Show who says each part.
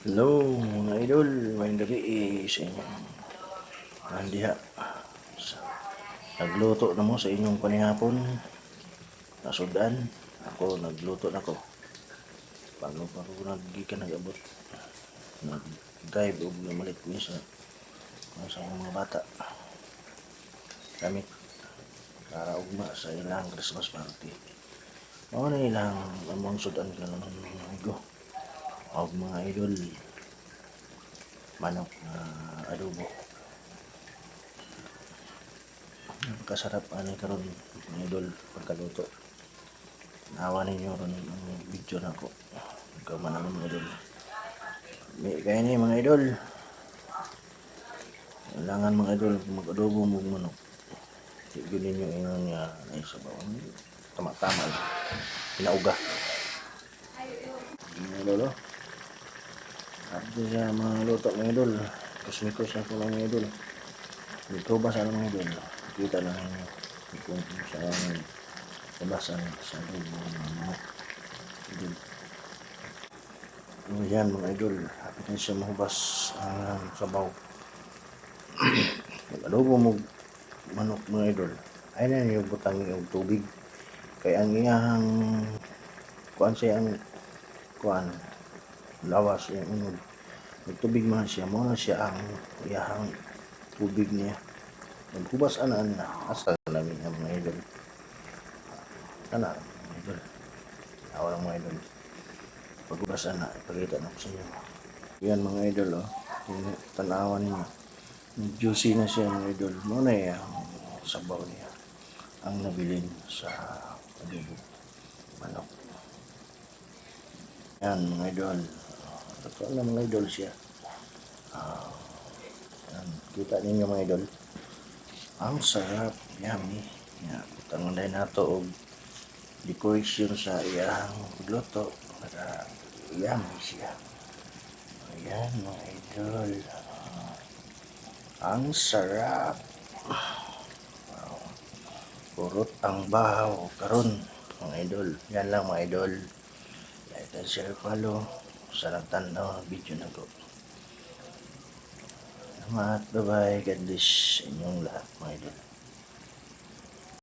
Speaker 1: Hello mga idol, may gabi sa inyo. Nandiha, nagluto na mo sa inyong panihapon. Nasudan, ako nagluto na ko. Bago pa ko naggikan nag-abot. Nag-drive o bumalik ko sa mga bata. Kami, para ugma sa ilang Christmas party. Mga na ilang among sudan ka naman mga igo. O mga idol, manok na adobo. Kasarap ani karon mga idol pagkaluto. Nawa ninyo ron ang video na ko. Ikaw man ang mga idol. May kaya ni mga idol. Kailangan mga idol mag-adobo mo manok. Sige ninyo ingon nga naisabaw. Tama-tama lang. Pinauga. Mga lolo. Abdo sa mga luto mga idol. Kusmikos ako lang mga idol. Dito ba sa mga idol? Kita lang ninyo. Kung saan labasan sa adobo ng manok. Idol. Yan mga idol. Hapit na siya mahubas ang sabaw. Mag-adobo mo manok mga idol. Ay na niyo butang yung tubig. Kaya ang iyahang kuan siya ang kuan lawas yung unod. Tubig man siya mo na siya ang iyahang tubig niya. Maghubas ana asa namin ang mga idol. Ana mga idol. Awal mga idol. Paghubas ana ipakita na ko sa inyo. Yan mga idol oh. Tanawan niyo. Juicy na siya mga idol. Muna yung sabaw niya ang nabilin sa adobo manok. Yan mga idol. Totoo na mga idol siya. Yan. Kita ninyo mga idol. Ang sarap. Yummy. Yan. Tangunday na ito og decoration sa iyang pagluto. Para yummy siya. Ayan mga idol. Ang sarap. Wow. Purot ang bahaw karon mga idol. Yan lang mga idol. Like and share, follow. Sarap tanaw video na ko. Salamat. Bye-bye. God bless inyong lahat mga idol.